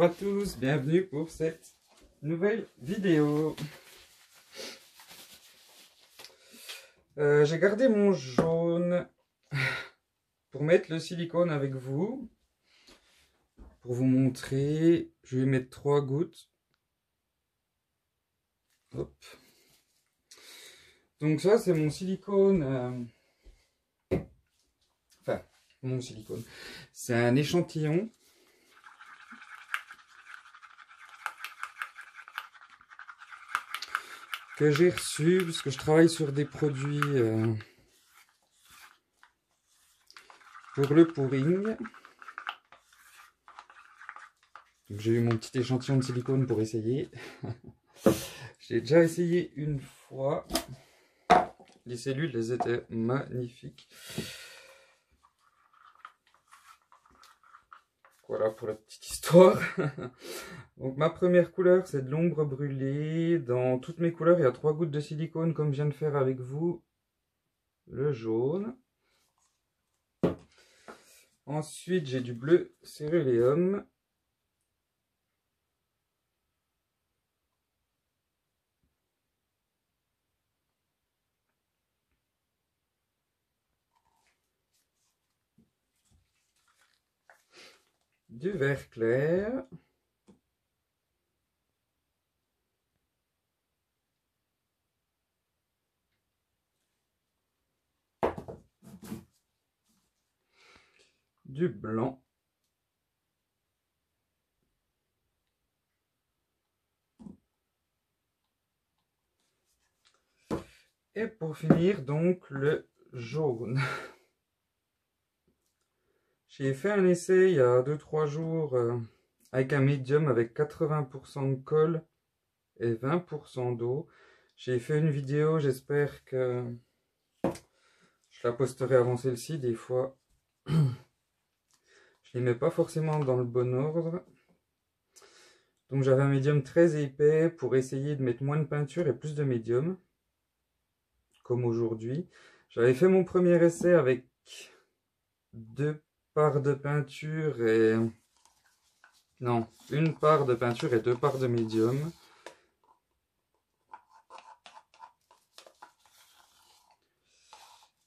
à tous, bienvenue pour cette nouvelle vidéo. J'ai gardé mon jaune pour mettre le silicone avec vous. Pour vous montrer, je vais mettre 3 gouttes. Hop. Donc ça c'est mon silicone. Enfin, mon silicone. C'est un échantillon. Que j'ai reçu parce que je travaille sur des produits pour le pouring. J'ai eu mon petit échantillon de silicone pour essayer. J'ai déjà essayé une fois. Les cellules, elles étaient magnifiques. Voilà pour la petite histoire. Donc ma première couleur, c'est de l'ombre brûlée. Dans toutes mes couleurs, il y a 3 gouttes de silicone comme je viens de faire avec vous. Le jaune. Ensuite, j'ai du bleu céruléum. Du vert clair. Du blanc. Et pour finir, donc, le jaune. J'ai fait un essai il y a 2-3 jours avec un médium avec 80% de colle et 20% d'eau. J'ai fait une vidéo, j'espère que je la posterai avant celle-ci. Des fois, je les mets pas forcément dans le bon ordre. Donc j'avais un médium très épais pour essayer de mettre moins de peinture et plus de médium. Comme aujourd'hui. J'avais fait mon premier essai avec 2 parts de peinture et... Non, 1 part de peinture et 2 parts de médium.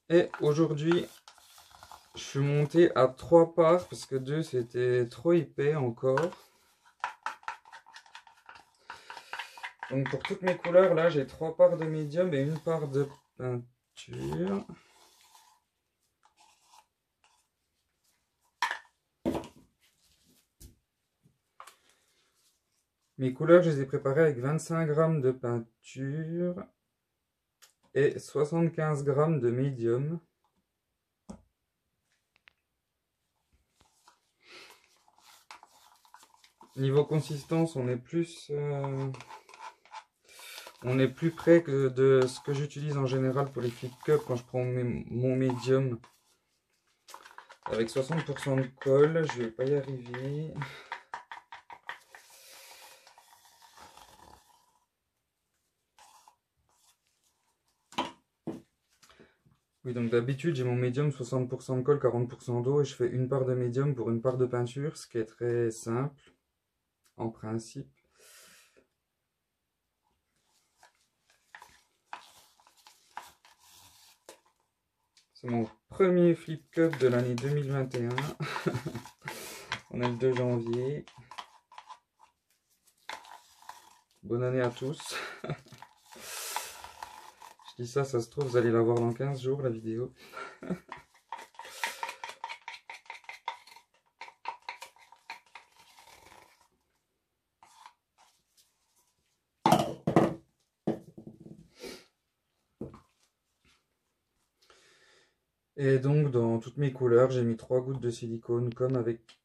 Et aujourd'hui, je suis monté à 3 parts parce que 2 c'était trop épais encore. Donc pour toutes mes couleurs, là j'ai 3 parts de médium et 1 part de peinture. Mes couleurs, je les ai préparées avec 25 g de peinture et 75 g de médium. Niveau consistance, on est plus près que de ce que j'utilise en général pour les flip cups quand je prends mon médium avec 60% de colle. Je vais pas y arriver. Oui, donc d'habitude j'ai mon médium 60% de colle, 40% d'eau et je fais 1 part de médium pour 1 part de peinture, ce qui est très simple en principe. C'est mon premier flip cup de l'année 2021. On est le 2 janvier. Bonne année à tous. Je dis ça, ça se trouve, vous allez la voir dans 15 jours la vidéo. Et donc dans toutes mes couleurs, j'ai mis 3 gouttes de silicone comme avec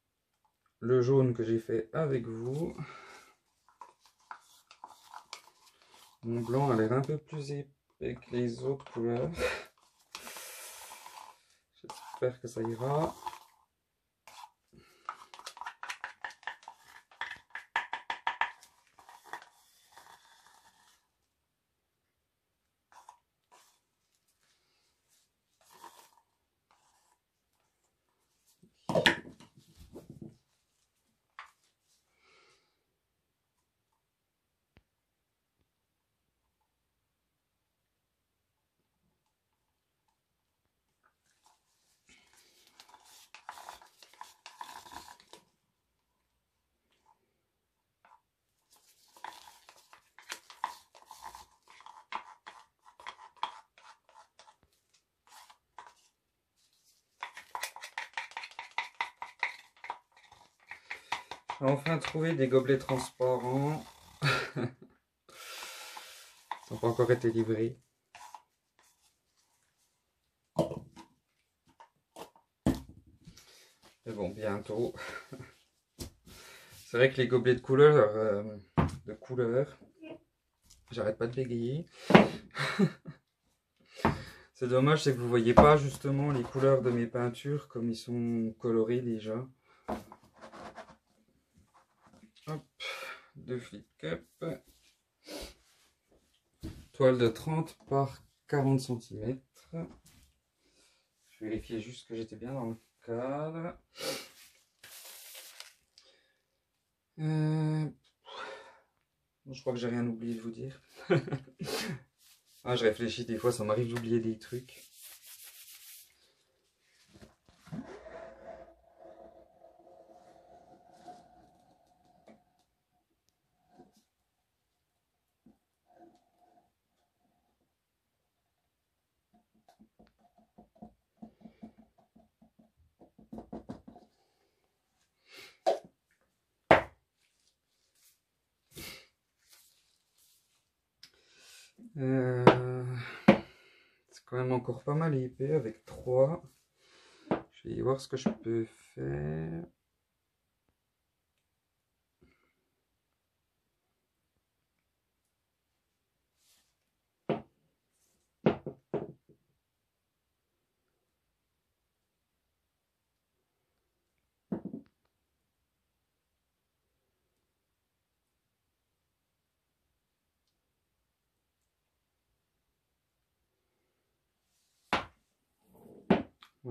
le jaune que j'ai fait avec vous. Mon blanc a l'air un peu plus épais que les autres couleurs. J'espère que ça ira. J'ai enfin trouvé des gobelets transparents. Ils n'ont pas encore été livrés. Mais bon, bientôt. C'est vrai que les gobelets de couleur, j'arrête pas de bégayer. C'est dommage, c'est que vous voyez pas justement les couleurs de mes peintures comme ils sont colorés déjà. Hop, 2 flip cup. Toile de 30 par 40 cm. Je vérifiais juste que j'étais bien dans le cadre. Je crois que j'ai rien oublié de vous dire. Ah, je réfléchis des fois, ça m'arrive d'oublier des trucs. C'est quand même encore pas mal épais avec 3. Je vais voir ce que je peux faire.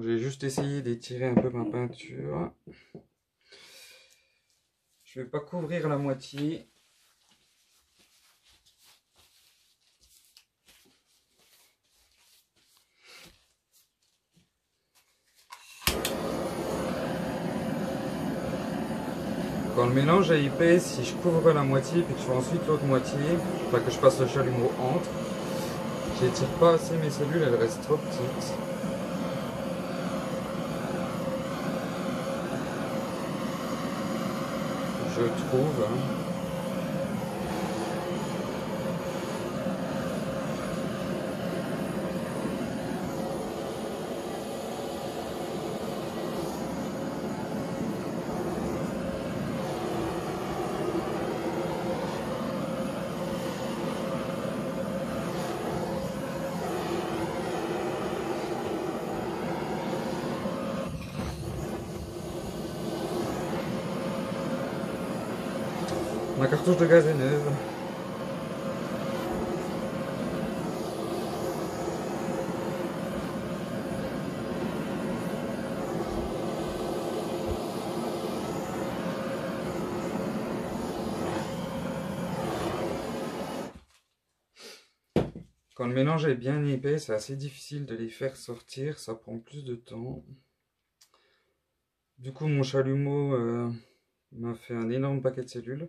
J'ai juste essayé d'étirer un peu ma peinture. Je vais pas couvrir la moitié. Quand le mélange est épais, si je couvre la moitié puis que je fais ensuite l'autre moitié, enfin que je passe le chalumeau entre, j'étire pas assez mes cellules, elles restent trop petites. Je trouve. Ma cartouche de gaz est neuve. Quand le mélange est bien épais, c'est assez difficile de les faire sortir, ça prend plus de temps. Du coup, mon chalumeau m'a fait un énorme paquet de cellules,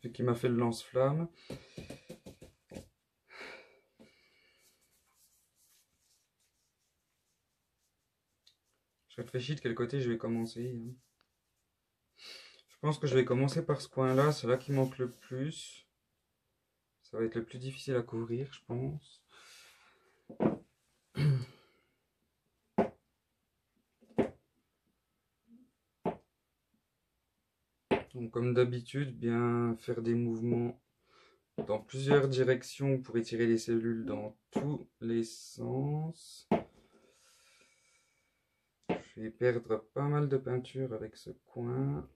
vu qu'il m'a fait le lance-flamme. Je réfléchis de quel côté je vais commencer. Je pense que je vais commencer par ce coin-là, c'est là qui manque le plus. Ça va être le plus difficile à couvrir, je pense. Donc, comme d'habitude, bien faire des mouvements dans plusieurs directions pour étirer les cellules dans tous les sens. Je vais perdre pas mal de peinture avec ce coin.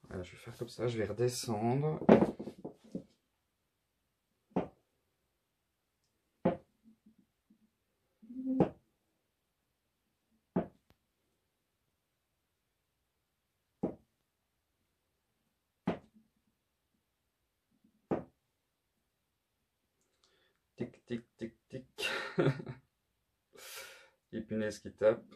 Voilà, je vais faire comme ça, je vais redescendre. Tic, tic, tic, tic. Les punaises qui tapent.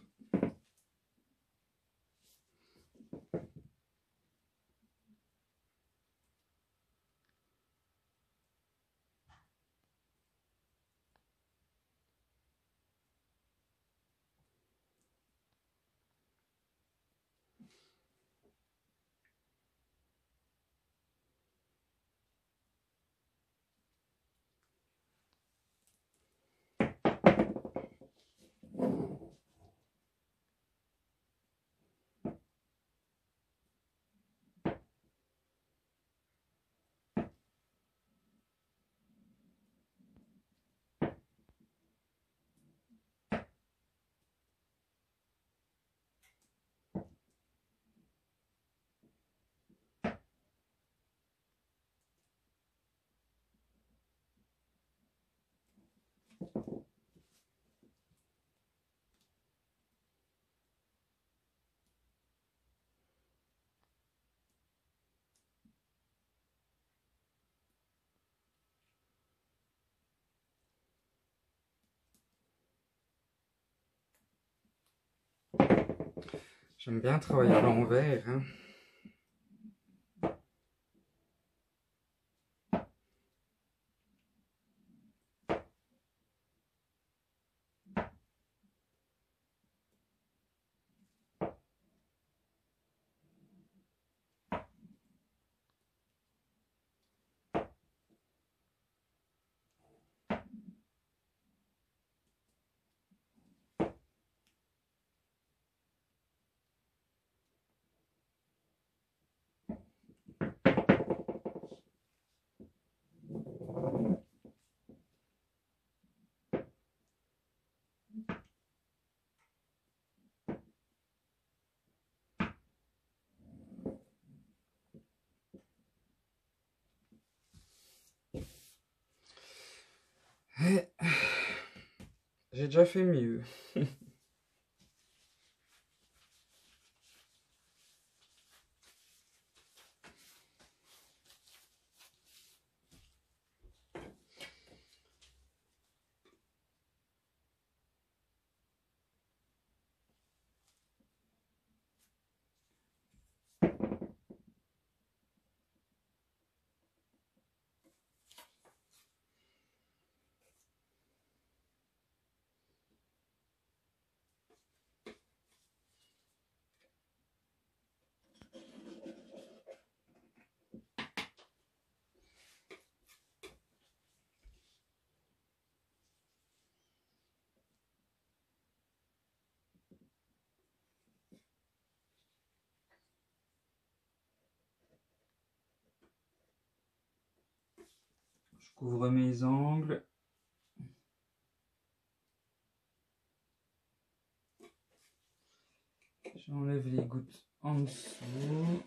J'aime bien travailler à l'envers, hein. Et j'ai déjà fait mieux. Je couvre mes angles. J'enlève les gouttes en dessous.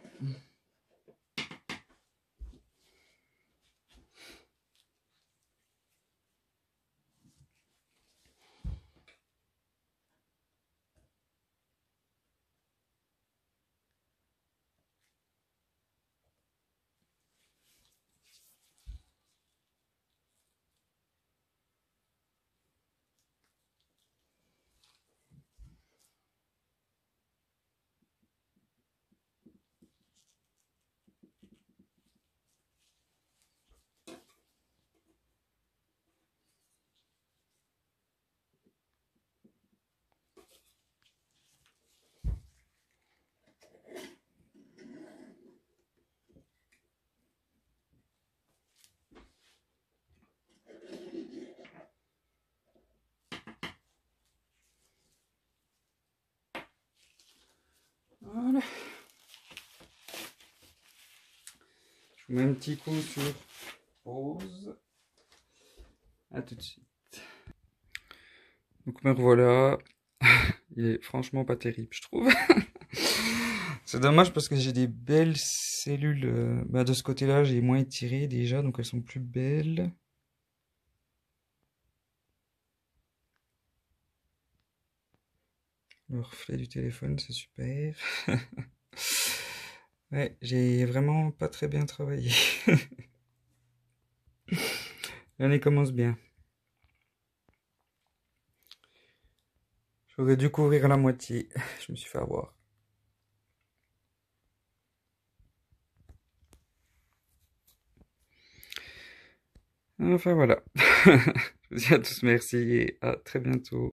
Voilà. Je vous mets un petit coup sur pause. À tout de suite. Donc me revoilà. Il est franchement pas terrible, je trouve. C'est dommage parce que j'ai des belles cellules. De ce côté-là, j'ai moins étiré déjà, donc elles sont plus belles. Le reflet du téléphone, c'est super. Ouais, j'ai vraiment pas très bien travaillé. L'année commence bien. J'aurais dû couvrir la moitié. Je me suis fait avoir. Enfin voilà. Je vous dis à tous merci et à très bientôt.